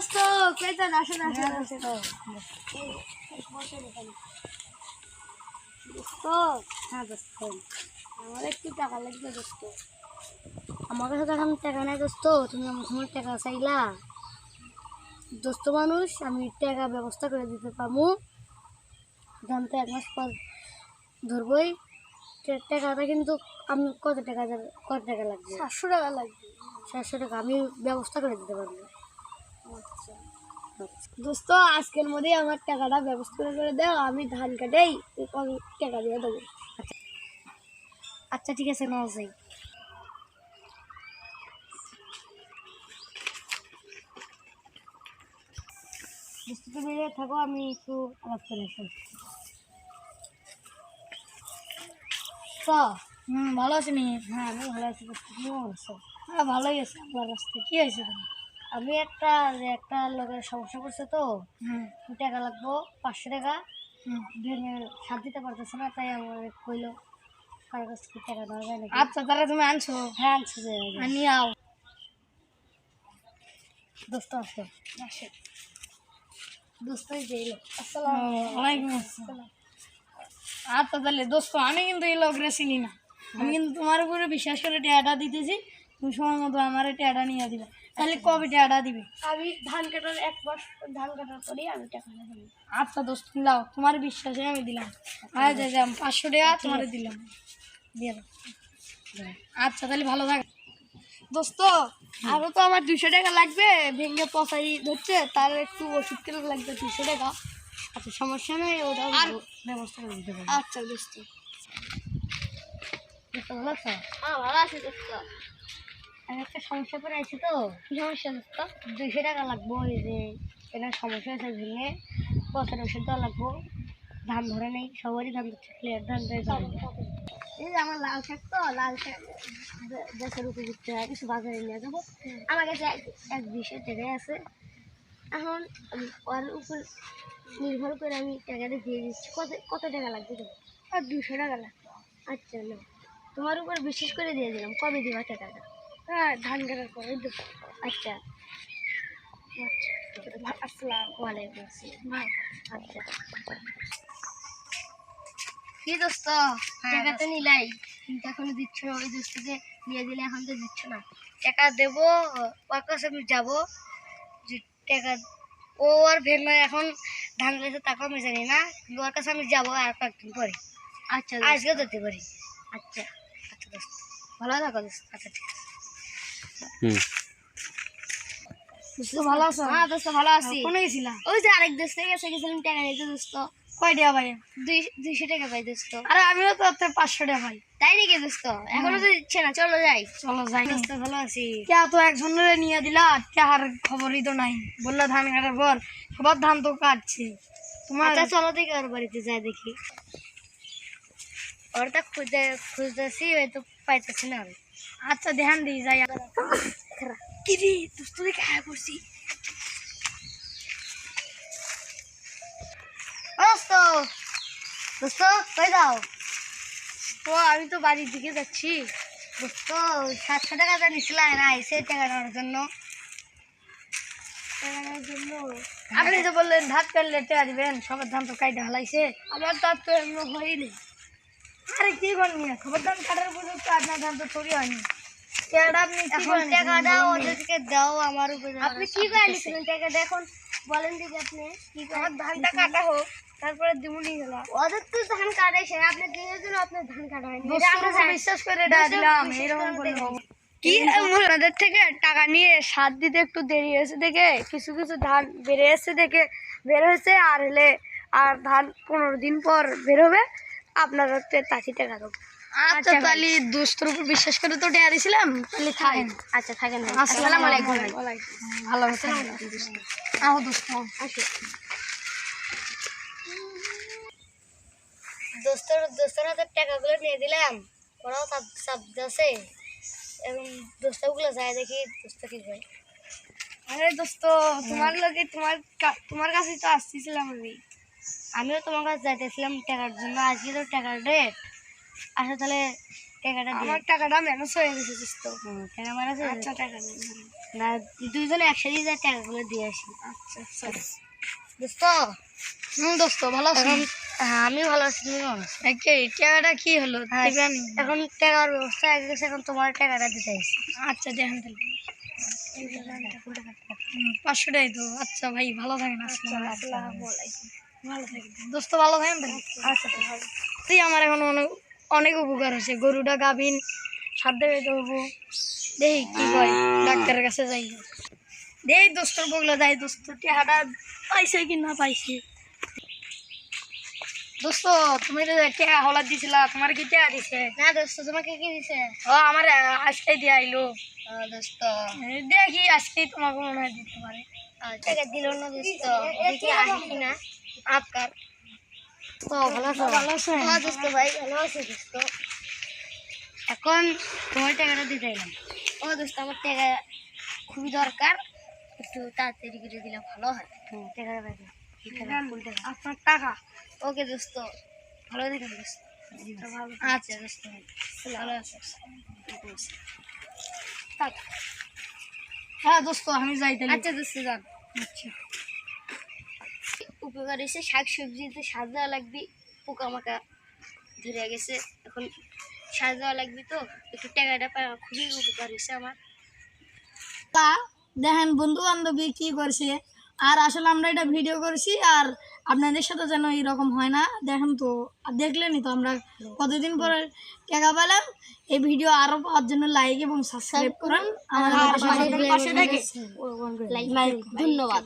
দোস্ত কইতান আসেন আসেন আসেন দোস্ত। হ্যাঁ দোস্ত, আমার একটু টাকা লাগবে দোস্ত। আমার কাছে তো এখন টাকা নাই দোস্ত, তুমি আমার সময় টাকা চাইলা। দোস্ত মানুষ, আমি টাকা ব্যবস্থা করে দিতে পারবো। দাম তো 1 মাস পর ধরবই। টাকাটা কিন্তু আমি কত টাকা যাবে, কত টাকা লাগবে? 700 টাকা লাগবে। 700 টাকা আমি ব্যবস্থা করে দিতে পারবো। আচ্ছা দোস্ত, আজকের মধ্যেই আমার টাকাটা ব্যবস্থা করে দাও, আমি ধান কাটেই টাকা দিয়ে দেবো। আচ্ছা আচ্ছা ঠিক আছে, নাও যাই। দোস্ত তুমি থাকো, আমি একটু আলাপ করে আসি। ভালো আছি নি? হ্যাঁ আমি ভালো আছি। তুমি ভালো আছো? হ্যাঁ ভালোই আছে। আমার রাস্তায় কি হয়েছে? আমি একটা লোকের সমস্যা করছে তো, টাকা লাগবো 500 টাকা। ভেঙে সাথ দিতে পারতেছে না, তাই আমার কইলো কার কাছ থেকে টাকা দেওয়া যায় নাকি। আচ্ছা তাহলে তুমি আনছো? হ্যাঁ আনছো, নিয়ে আও। দোস্ত আসো। আসে দোস্ত জেলে। আসসালামাইকুম। আচ্ছা তাহলে দোস্ত, আমি কিন্তু এই লোক চিনি না। আমি কিন্তু তোমার উপরে বিশ্বাস করে টাকাটা দিতেছি, তুমি সময় মতো আমার টাকাটা নিয়ে দিবে। তাহলে কবে টাকাটা দিবে? আমি ধান কাটার 1 মাস ধান কাটার পরেই আমি টাকাটা দেবো। আচ্ছা দোস্ত দাও, তোমার বিশ্বাসে আমি দিলাম। আচ্ছা 500 টাকা তোমার দিলাম, দিয়ে দাও। আচ্ছা তাহলে ভালো থাক দোস্ত। আরও তো আমার 200 টাকা লাগবে, ভেঙে পচাই ধরছে, তার একটু ওষুধ কিনে লাগবে 200 টাকা। আচ্ছা সমস্যা নেই, ওটা ব্যবস্থা করে দিতে পারবো। আচ্ছা দোস্ত। ভালো আছো? হ্যাঁ ভালো আছি দোস্ত। আমি একটা সমস্যা করে আছি তো। কি সমস্যা দোস্ত? 200 টাকা লাগবো। এই যে এটা সমস্যা হয়েছে, ভেঙে পচার ওষুধ দেওয়া লাগবো। ধান ধরে নেই, সবারই ধান ধরছে, ক্লিয়ার ধান ধরে। এই যে আমার লাল শাক, তো লাল শাক দেশের উপযুক্ত কিছু বাজারে নিয়ে যাবো। আমার কাছে 1-200 টাকাই আছে। এখন আমি ওর উপর নির্ভর করে আমি টাকাটা দিয়ে দিচ্ছি। কত টাকা লাগবে তোমার? আর 200 টাকা লাগবে। আচ্ছা না, তোমার উপর বিশেষ করে দিয়ে দিলাম। কবে দিবা টাকাটা? হ্যাঁ ধান কাটার পরে দেবো। আচ্ছা আচ্ছা, আসসালাম ওয়ালাইকুম আসসালাম। আচ্ছা কি দোস্ত, টাকা তো নিলাই কিন্তু এখনো দিচ্ছ না। ওই দোস্তকে নিয়ে দিলে এখন তো দিচ্ছ না। টাকা দেবো, ওর কাছে আমি যাবো যে টাকা। ও আর ভেবে এখন ধান গাছে টাকা আমি জানি না, কিন্তু ওর কাছে আমি যাবো আর কয়েকদিন পরে। আচ্ছা আজকে যেতে পারি। আচ্ছা আচ্ছা দোস্ত, ভালো থাকো দোস্ত। আচ্ছা ঠিক আছে। দোস্ত ভালো আছো? হ্যাঁ দোস্ত ভালো আছি। কোনে গেছিলা? ওই যে আরেক দোস্ত গেছিলাম টাকা নিতে দোস্ত। কয় টাকা ভাই? 200 টাকা ভাই দোস্ত। আরে আমিও তো 500 টাকা ভাই। তাই নাকি দোস্ত? এখনো তো দিচ্ছে না, চলো যাই। চলো যাই দোস্ত, ভালো আছি। কে তো একজনের নিয়ে দিলা, টাকার খবরই তো নাই। বললো ধান কাটার পর সবার ধান তো কাটছে তোমার। আচ্ছা চলো দেখি ওর বাড়িতে যাই, দেখি ওরটা খুঁজতেছি, হয়তো পাইতেছি না। আচ্ছা ধ্যান দিই, যাই। কি রে দোস্ত, দেখে আয়া করছি। দোস্ত দোস্ত কই যাও? তো আমি তো বাড়ির দিকে যাচ্ছি। দোস্ত 700 টাকা যা নিছিলাম না, এসে টাকা নেওয়ার জন্য। আপনি তো বললেন ধান কাটলে টাকা দিবেন, সবার ধান তো কাইটা হালাইছে। আমার ধান তো এমন হয়নি। আরে কি করনি, সবার ধান কাটার পর্যন্ত তো আপনার ধান তো তৈরি হয়নি। টাকা দাও, ওদেরকে দাও আমার উপরে। আপনি কি করে নিছিলেন টাকাটা? এখন বলেন দিদি, আপনি কি করে? আমার ধানটা কাটা হোক, তারপরে দিমুনি গেল। ওদের তো ধান কাটাইছে, আপনি দিনের জন্য আপনার ধান কাটা হয়নি। বিশ্বাস করে দিলাম, এরকম বলবো কি? আপনাদের থেকে টাকা নিয়ে সাত দিতে একটু দেরি হয়েছে দেখে কিছু কিছু ধান বেড়ে এসে দেখে বের হয়েছে। আর ধান 15 দিন পর বের হবে। আপনারা 80 টাকা দেবো। আচ্ছা তাহলে দোস্তের উপর বিশ্বাস করে তো টাকা দিয়েছিলাম, তাহলে থাকেন। আচ্ছা থাকেন। আসসালামু আলাইকুম। ভালো আছেন? আহ দোস্ত আসো। দোস্তরা তো টাকাগুলো নিয়ে দিলাম, ওরাও চাপ আছে। এবং দোস্তগুলো যায়, দেখি দোস্ত কি হয়। আরে দোস্ত, তোমার লোকে তোমার কাছেই তো আসতেছিলাম আমিও তোমার কাছে যাইতেছিলাম টাকার জন্য। আজকে তো টাকার ডেট। আচ্ছা তাহলে টাকাটা, আমার টাকাটা ম্যানেজ হয়ে গেছে দোস্ত। টাকা ম্যানেজ হয়ে গেছে। আচ্ছা টাকা না দুইজনে একসাথে যা টাকাগুলো দিয়ে আসি। আচ্ছা দোস্ত। দোস্ত ভালো আছি। হ্যাঁ আমি ভালো আছি, তুমি কেমন আছো? টাকাটা কি হলো? এখন টাকার ব্যবস্থা হয়ে গেছে, এখন তোমার টাকাটা দিতে আসি। আচ্ছা দেখেন তাহলে 500 টাকাই তো। আচ্ছা ভাই ভালো থাকেন। ভালো থাকেন দোস্ত, ভালো থাকেন তাহলে। আচ্ছা আমার এখন অনেক উপকার হয়েছে। গরুটা গাভিন সাধ্যে পেতে হবো, দেখি কি কয়, ডাক্তারের কাছে যাই। দেই দোস্তর বগলে যাই। দোস্ত টাকাটা পাইছে কি না পাইছে। দোস্ত তুমি তো টাকা হলা দিছিলা, তোমার কি টাকা দিছে? না দোস্ত, তোমাকে কি দিছে? ও আমার আজকে দিয়ে আইলো। দোস্ত দেখি আজকেই তোমাকে মনে হয় দিতে পারে। টাকা দিল না দোস্ত, দেখি আসি কিনা। আপনার তো ভালো আছো? ভালো আছে? হ্যাঁ দোস্ত ভাই ভালো আছে দোস্ত। এখন তোমার টাকাটা দিতে এলাম। ও দোস্ত আমার টাকা খুবই দরকার, একটু তাড়াতাড়ি করে দিলে ভালো হয়। আপনার টাকা। ওকে দোস্ত, ভালো দেখুন দোস্ত। আচ্ছা দোস্ত ভালো আছে। হ্যাঁ দোস্ত আমি যাই তাহলে। আচ্ছা দোস্ত যান। আচ্ছা উপকার এসে শাক সবজিতে সার দেওয়া লাগবে, পোকামাকা ধরে গেছে, এখন সার দেওয়া লাগবে, তো একটু টাকাটা পাওয়া খুবই উপকার হয়েছে আমার। তা দেখেন বন্ধু বান্ধবী কি করছে, আর আসলে আমরা এটা ভিডিও করছি, আর আপনাদের সাথে যেন এরকম হয় না। দেখেন তো, দেখলেনই তো আমরা কতদিন পরে টাকা পেলাম। এই ভিডিও আরো পাওয়ার জন্য লাইক এবং সাবস্ক্রাইব করেন আমাদের পাশে থেকে। ধন্যবাদ।